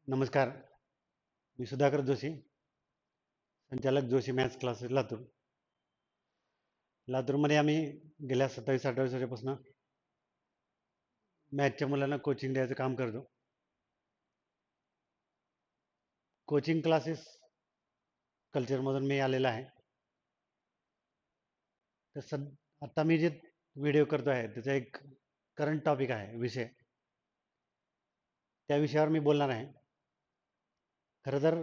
नमस्कार. मी सुधाकर जोशी, संचालक Joshi maths classes Latur. लातूरमध्ये आम्ही गेल्या 27-28 वर्षापासून मॅथ्सच्या मुलांना कोचिंग द्यायचं काम करतो. कोचिंग क्लासेस कल्चरमधून मी आलेला आहे. तर आता मी जे व्हिडिओ करतो आहे त्याचा एक करंट टॉपिक आहे, विषय. त्या विषयावर मी बोलणार आहे. खरं तर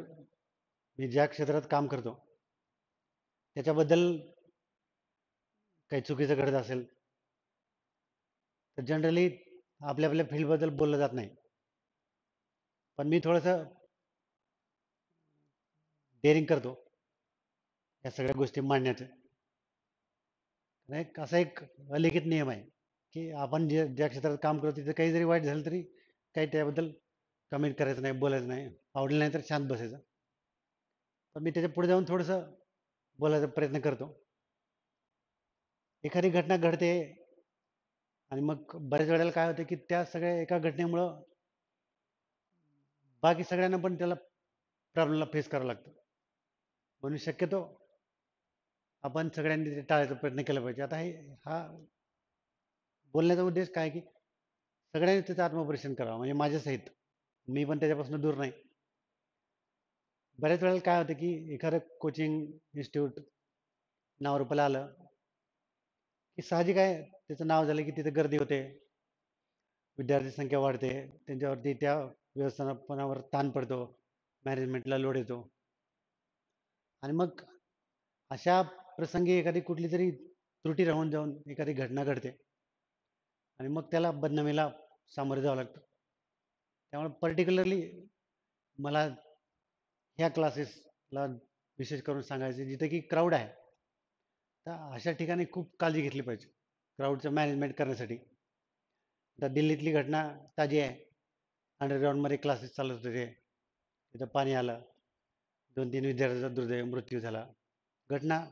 मी ज्या क्षेत्रात काम करतो त्याच्याबद्दल काही चुकीचं घडत असेल तर जनरली आपल्या आपल्या फील्डबद्दल बोललं जात नाही. पण मी थोडंसं डेअरिंग करतो या सगळ्या गोष्टी मांडण्याचं. असा एक अलिखित नियम आहे की आपण ज्या क्षेत्रात काम करतो तिथे काही जरी वाईट झालं तरी काही त्याबद्दल कमेंट करायचं नाही, बोलायचं नाही. आवडलं नाही तर शांत बसायचं. पण मी त्याच्या पुढे जाऊन थोडंसं बोलायचा प्रयत्न करतो. एखादी घटना घडते आणि मग बऱ्याच वेळेला काय होतं की त्या सगळ्या एका घटनेमुळं बाकी सगळ्यांना पण त्याला प्रॉब्लेमला फेस करावं लागतं. म्हणून शक्यतो आपण सगळ्यांनी ते टाळायचा प्रयत्न केला पाहिजे. आता हा बोलण्याचा उद्देश काय की सगळ्यांनी त्याचं आत्मपरीक्षण करावं, म्हणजे माझ्या सहित. मी पण त्याच्यापासून दूर नाही. बऱ्याच वेळेला काय होतं की एखादं कोचिंग इन्स्टिट्यूट नाव रुपाला आलं की साहजिक आहे, त्याचं नाव झालं की तिथे गर्दी होते, विद्यार्थी संख्या वाढते, त्यांच्यावरती त्या व्यवस्थापनावर ताण पडतो, मॅनेजमेंटला लोड येतो. आणि मग अशा प्रसंगी एखादी कुठली तरी त्रुटी राहून जाऊन एखादी घटना घडते आणि मग त्याला बदनामीला सामोरे जावं लागतं. त्यामुळे पर्टिक्युलरली मला ह्या क्लासेसला विशेष करून सांगायचे जिथे की क्राऊड आहे, तर अशा ठिकाणी खूप काळजी घेतली पाहिजे क्राऊडचं मॅनेजमेंट करण्यासाठी. आता दिल्लीतली घटना ताजी आहे. अंडरग्राऊंडमध्ये क्लासेस चालत होते, तिथं पाणी आलं, 2-3 विद्यार्थ्यांचा दुर्दैवी मृत्यू झाला. घटना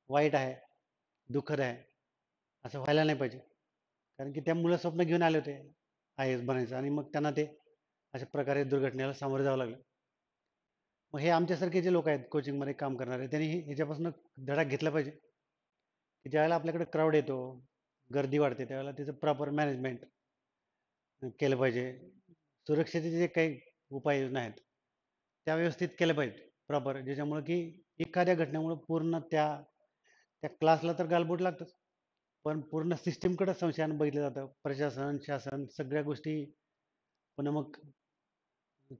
वाईट आहे, दुःखद आहे. असं व्हायला नाही पाहिजे. कारण की त्या मुलं स्वप्न घेऊन आले होते आय एस बनायचं, आणि मग त्यांना ते अशा प्रकारे दुर्घटनेला सामोरं जावं लागलं. मग हे आमच्यासारखे जे लोक आहेत कोचिंगमध्ये काम करणारे, त्यांनी ह्याच्यापासून धडा घेतला पाहिजे की ज्यावेळेला आपल्याकडे क्राऊड येतो, गर्दी वाढते, त्यावेळेला त्याचं प्रॉपर मॅनेजमेंट केलं पाहिजे. सुरक्षेचे जे काही उपाययोजना आहेत त्या व्यवस्थित केल्या पाहिजेत प्रॉपर, ज्याच्यामुळे की एखाद्या घटनेमुळे पूर्ण त्या त्या क्लासला तर गालबोट लागतच, पण पूर्ण सिस्टीमकडे संशयानं बघितलं जातं. प्रशासन, शासन सगळ्या गोष्टी पुन्हा मग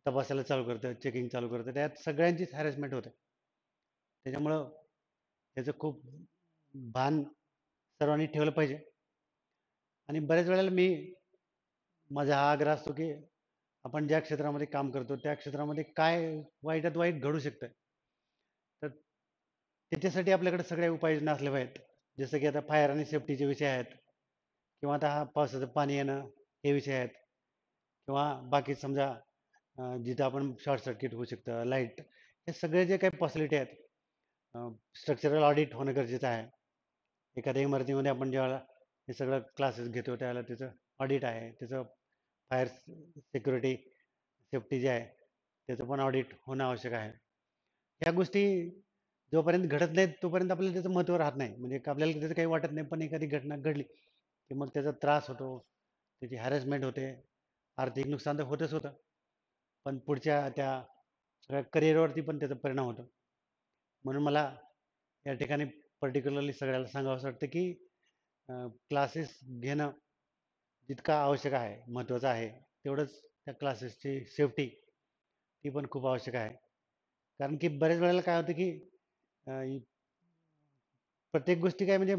तपासायला चालू करतं, चेकिंग चालू करतं, त्यात सगळ्यांचीच हॅरेसमेंट होते. त्याच्यामुळं त्याचं खूप भान सर्वांनी ठेवलं पाहिजे. आणि बऱ्याच वेळेला माझा हा आग्रह असतो की आपण ज्या क्षेत्रामध्ये काम करतो त्या क्षेत्रामध्ये काय वाईटात वाईट घडू शकतं, तर त्याच्यासाठी आपल्याकडे सगळ्या उपाययोजना असल्या पाहिजेत. जसं की आता फायर आणि सेफ्टीचे विषय आहेत, किंवा आता हा पावसाचं पाणी येणं हे विषय आहेत, किंवा बाकी समजा जिथं आपण शॉर्ट सर्किट होऊ शकतं, लाईट, हे सगळे जे काही फॉसिलिटी आहेत, स्ट्रक्चरल ऑडिट होणं गरजेचं आहे. एखाद्या इमारतीमध्ये आपण ज्यावेळेला हे सगळं क्लासेस घेतो त्यावेळेला त्याचं ऑडिट आहे, त्याचं फायर सिक्युरिटी सेफ्टी जे आहे त्याचं पण ऑडिट होणं आवश्यक आहे. ह्या गोष्टी जोपर्यंत घडत नाहीत तोपर्यंत आपल्याला त्याचं महत्त्व राहत नाही. म्हणजे आपल्याला त्याचं काही वाटत नाही, पण एखादी घटना घडली की मग त्याचा त्रास होतो, त्याची हॅरेसमेंट होते, आर्थिक नुकसान तर होतच होतं, पण पुढच्या त्या सगळ्या करिअरवरती पण त्याचा परिणाम होतो. म्हणून मला या ठिकाणी पर्टिक्युलरली सगळ्याला सांगावं असं वाटतं की क्लासेस घेणं जितकं आवश्यक आहे, महत्त्वाचं आहे, तेवढंच त्या क्लासेसची सेफ्टी ती पण खूप आवश्यक आहे. कारण की बऱ्याच वेळेला काय होतं की प्रत्येक गोष्टी काय म्हणजे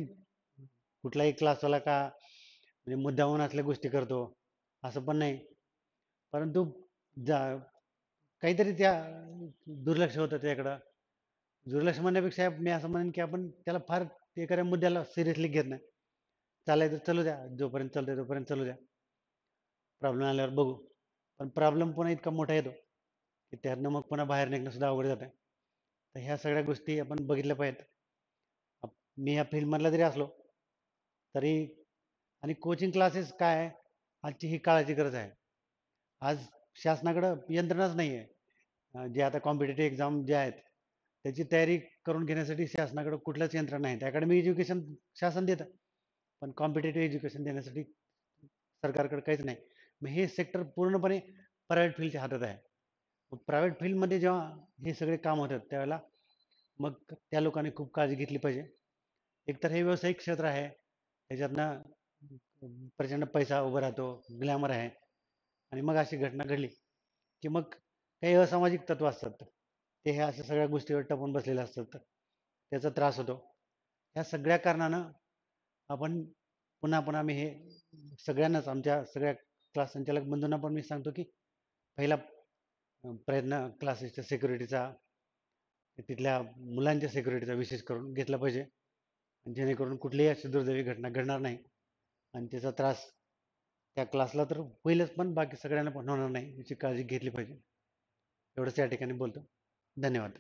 कुठलाही क्लासवाला का म्हणजे मुद्दामून असल्या गोष्टी करतो असं पण नाही. परंतु जा काहीतरी त्या दुर्लक्ष होतं त्याकडं. दुर्लक्ष म्हणण्यापेक्षा मी असं म्हणेन की आपण त्याला फार एखाद्या मुद्द्याला सिरियसली घेत नाही. चालायचं चालू द्या, जोपर्यंत चालतंय तोपर्यंत चालू द्या, प्रॉब्लेम आल्यावर बघू. पण प्रॉब्लेम पुन्हा इतका मोठा येतो की त्यातनं मग पुन्हा बाहेर निघणं सुद्धा अवघड जातं. तर ह्या सगळ्या गोष्टी आपण बघितल्या पाहिजेत. मी या फील्डमधला जरी असलो तरी. आणि कोचिंग क्लासेस काय आहे, आजची ही काळाची गरज आहे. आज शासनाकडं यंत्रणाच नाही आहे. जे आता कॉम्पिटेटिव्ह एक्झाम जे आहेत त्याची तयारी करून घेण्यासाठी शासनाकडे कुठलंच यंत्रणा नाही. अकॅडमिक एज्युकेशन शासन देतं, पण कॉम्पिटेटिव्ह एज्युकेशन देण्यासाठी सरकारकडे काहीच नाही. मग हे सेक्टर पूर्णपणे प्रायव्हेट फील्डच्या हातात आहे. प्रायव्हेट फील्डमध्ये जेव्हा हे सगळे काम होतात त्यावेळेला मग त्या लोकांनी खूप काळजी घेतली पाहिजे. एकतर हे व्यावसायिक क्षेत्र आहे, त्याच्यातनं प्रचंड पैसा उभा राहतो, ग्लॅमर आहे. आणि मग अशी घटना घडली की मग काही असामाजिक तत्व असतात, ते ह्या अशा सगळ्या गोष्टीवर टपून बसलेले असतात, त्याचा त्रास होतो. ह्या सगळ्या कारणानं आपण पुन्हा पुन्हा मी हे सगळ्यांनाच, आमच्या सगळ्या क्लास संचालक बंधूंना पण मी सांगतो की पहिला प्रयत्न क्लासेसच्या सिक्युरिटीचा, तिथल्या मुलांच्या सिक्युरिटीचा विशेष करून घेतला पाहिजे, जेणेकरून कुठलीही अशी दुर्दैवी घटना घडणार नाही आणि त्याचा त्रास त्या क्लासला तर होईलच, पण बाकी सगळ्यांना पण होणार नाही याची काळजी घेतली पाहिजे. एवढंच या ठिकाणी बोलतो. धन्यवाद.